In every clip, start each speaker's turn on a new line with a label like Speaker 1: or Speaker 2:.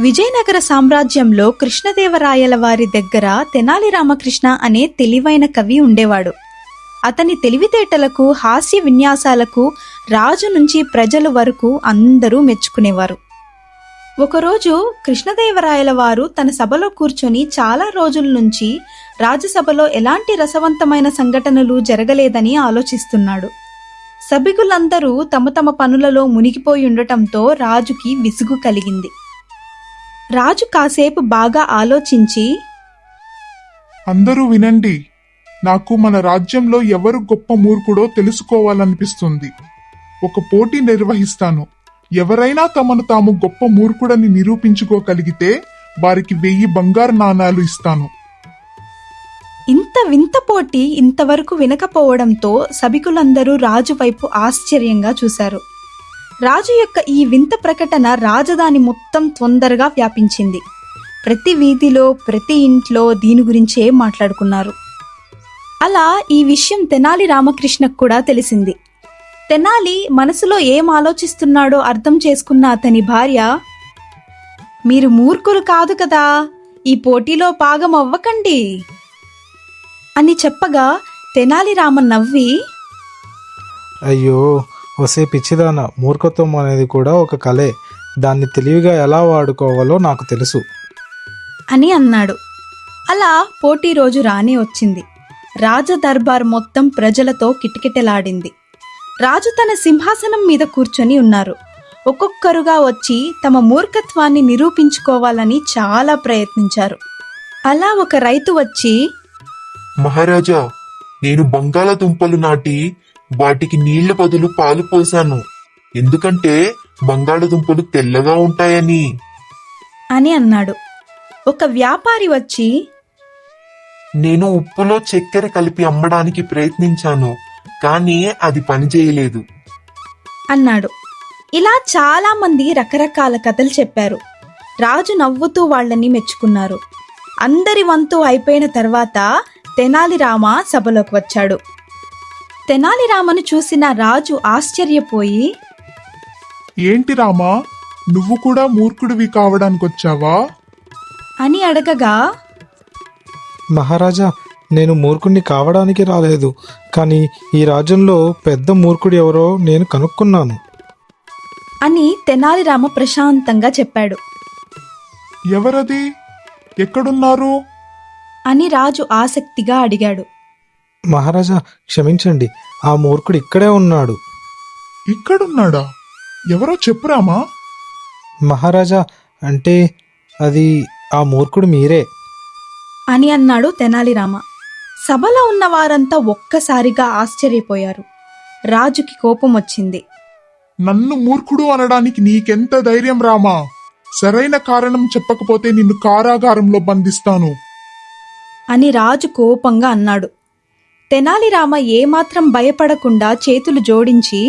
Speaker 1: విజయనగర సామ్రాజ్యంలో కృష్ణదేవరాయల వారి దగ్గర తెనాలి రామకృష్ణ అనే తెలివైన కవి ఉండేవాడు. అతని తెలివితేటలకు, హాస్య విన్యాసాలకు రాజు నుంచి ప్రజల వరకు అందరూ మెచ్చుకునేవారు. ఒకరోజు కృష్ణదేవరాయల వారు తన సభలో కూర్చొని చాలా రోజుల నుంచి రాజసభలో ఎలాంటి రసవంతమైన సంఘటనలు జరగలేదని ఆలోచిస్తున్నాడు. సభికులందరూ తమ తమ పనులలో మునిగిపోయి ఉండటంతో రాజుకి విసుగు కలిగింది. రాజు కాసేపు బాగా ఆలోచించి,
Speaker 2: అందరూ వినండి, నాకు మన రాజ్యంలో ఎవరు గొప్ప మూర్ఖుడో తెలుసుకోవాలనిపిస్తుంది. ఒక పోటీ నిర్వహిస్తాను. ఎవరైనా తమను తాము గొప్ప మూర్ఖుడని నిరూపించుకోగలిగితే వారికి 1000 బంగారు నాణాలు ఇస్తాను.
Speaker 1: ఇంత వింత పోటీ ఇంతవరకు వినకపోవడంతో సభికులందరూ రాజు వైపు ఆశ్చర్యంగా చూశారు. రాజు యొక్క ఈ వింత ప్రకటన రాజధాని మొత్తం తొందరగా వ్యాపించింది. ప్రతి వీధిలో, ప్రతి ఇంట్లో దీని గురించే మాట్లాడుకున్నారు. అలా ఈ విషయం తెనాలి రామకృష్ణకు కూడా తెలిసింది. తెనాలి మనసులో ఏం ఆలోచిస్తున్నాడో అర్థం చేసుకున్న అతని భార్య, మీరు మూర్ఖులు కాదు కదా, ఈ పోటీలో భాగం అవ్వకండి అని చెప్పగా తెనాలి రామ నవ్వి,
Speaker 3: అయ్యో ఒసే పిచ్చిదాన, మూర్ఖత్వం అనేది కూడా ఒక కళే, దాన్ని తెలివిగా ఎలా వాడుకోవాలో నాకు తెలుసు
Speaker 1: అని అన్నాడు. అలా పోటీ రోజు రానే వచ్చింది. రాజదర్బార్ మొత్తం ప్రజలతో కిటకిటలాడింది. రాజు తన సింహాసనం మీద కూర్చొని ఉన్నారు. ఒక్కొక్కరుగా వచ్చి తమ మూర్ఖత్వాన్ని నిరూపించుకోవాలని చాలా ప్రయత్నించారు. అలా ఒక రైతు వచ్చి,
Speaker 4: మహారాజా, నేను బంగాళదుంపలు నాటి వాటికి నీళ్ల బదులు పాలు పోశాను. ఎందుకంటే బంగాళదుంపలు తెల్లగా ఉంటాయని
Speaker 1: అని అన్నాడు. ఒక వ్యాపారి వచ్చి,
Speaker 4: నేను ఉప్పులో చక్కెర కలిపి అమ్మడానికి ప్రయత్నించాను, కానీ అది పనిచేయలేదు
Speaker 1: అన్నాడు. ఇలా చాలా మంది రకరకాల కథలు చెప్పారు. రాజు నవ్వుతూ వాళ్ళని మెచ్చుకున్నారు. అందరి వంతు అయిపోయిన తర్వాత తెనాలి రామ సభలోకి వచ్చాడు. తెనాలి రామను చూసిన రాజు ఆశ్చర్యపోయి,
Speaker 2: ఏంటి రామా, నువ్వు కూడా మూర్ఖుడివి కావడానికొచ్చావా
Speaker 1: అని అడగగా,
Speaker 3: మహారాజా, నేను మూర్ఖుణ్ణి కావడానికి రాలేదు, కానీ ఈ రాజ్యంలో పెద్ద మూర్ఖుడు ఎవరో నేను కనుక్కున్నాను
Speaker 1: అని తెనాలి రామ ప్రశాంతంగా చెప్పాడు.
Speaker 2: ఎవరది, ఎక్కడున్నారు
Speaker 3: అని
Speaker 1: రాజు ఆసక్తిగా అడిగాడు.
Speaker 3: మహారాజా, క్షమించండి, ఆ మూర్ఖుడు ఇక్కడే ఉన్నాడు.
Speaker 2: ఇక్కడున్నాడా? ఎవరో చెప్పురామా.
Speaker 3: మహారాజా, అంటే అది ఆ మూర్ఖుడు మీరే
Speaker 1: అని అన్నాడు తెనాలి రామ. సభలో ఉన్న వారంతా ఒక్కసారిగా ఆశ్చర్యపోయారు. రాజుకి కోపం వచ్చింది.
Speaker 2: నన్ను మూర్ఖుడు అనడానికి నీకెంత ధైర్యం రామా? సరైన కారణం చెప్పకపోతే నిన్ను కారాగారంలో బంధిస్తాను
Speaker 1: అని రాజు కోపంగా అన్నాడు. తెనాలి రామ ఏమాత్రం భయపడకుండా చేతులు జోడించి,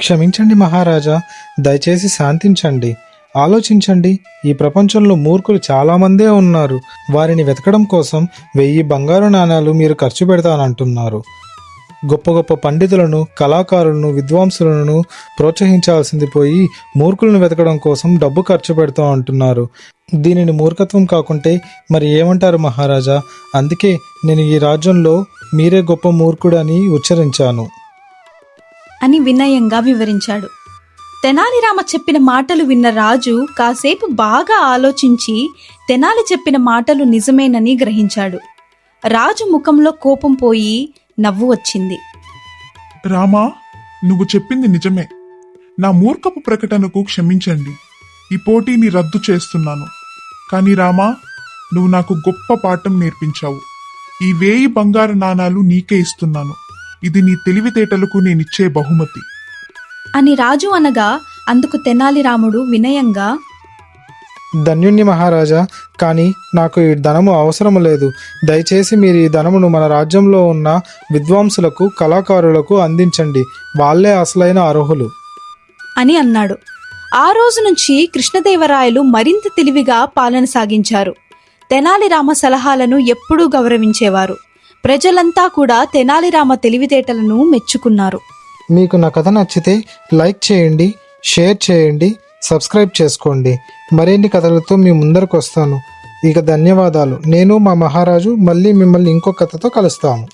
Speaker 3: క్షమించండి మహారాజా, దయచేసి శాంతించండి. ఆలోచించండి, ఈ ప్రపంచంలో మూర్ఖులు చాలామందే ఉన్నారు. వారిని వెతకడం కోసం 1000 బంగారు నాణాలు మీరు ఖర్చు పెడతానంటున్నారు. గొప్ప గొప్ప పండితులను, కళాకారులను, విద్వాంసులను ప్రోత్సహించాల్సింది పోయి మూర్ఖులను వెతకడం కోసం డబ్బు ఖర్చు పెడతాం అంటున్నారు. దీనిని మూర్ఖత్వం కాకుంటే మరి ఏమంటారు మహారాజా? అందుకే నేను ఈ రాజ్యంలో మీరే గొప్ప మూర్ఖుడు అని ఉచ్చరించాను
Speaker 1: అని వినయంగా వివరించాడు. తెనాలి రామ చెప్పిన మాటలు విన్న రాజు కాసేపు బాగా ఆలోచించి తెనాలి చెప్పిన మాటలు నిజమేనని గ్రహించాడు. రాజు ముఖంలో కోపం పోయి నవ్వు వచ్చింది.
Speaker 2: రామా, నువ్వు చెప్పింది నిజమే. నా మూర్ఖపు ప్రకటనకు క్షమించండి. ఈ పోటీని రద్దు చేస్తున్నాను. కానీ రామా, నువ్వు నాకు గొప్ప పాఠం నేర్పించావు. ఈ 1000 బంగారు నాణాలు నీకే ఇస్తున్నాను. ఇది నీ తెలివితేటలకు నేనిచ్చే బహుమతి
Speaker 1: అని రాజు అనగా అందుకు తెనాలి రాముడు వినయంగా,
Speaker 3: ధన్యుణ్ణి మహారాజా, కానీ నాకు ఈ ధనము అవసరం లేదు. దయచేసి మీరు ఈ ధనమును మన రాజ్యంలో ఉన్న విద్వాంసులకు, కళాకారులకు అందించండి. వాళ్ళే అసలైన అర్హులు
Speaker 1: అని అన్నాడు. ఆ రోజు నుంచి కృష్ణదేవరాయలు మరింత తెలివిగా పాలన సాగించారు. తెనాలి రామ సలహాలను ఎప్పుడూ గౌరవించేవారు. ప్రజలంతా కూడా తెనాలి రామ తెలివితేటలను మెచ్చుకున్నారు.
Speaker 3: మీకు నా కథ నచ్చితే లైక్ చేయండి, షేర్ చేయండి, సబ్స్క్రైబ్ చేసుకోండి. మరిన్ని కథలతో మీ ముందరకు వస్తాను. ఇక ధన్యవాదాలు. నేను మా మహారాజు మళ్ళీ మిమ్మల్ని ఇంకో కథతో కలుస్తాము.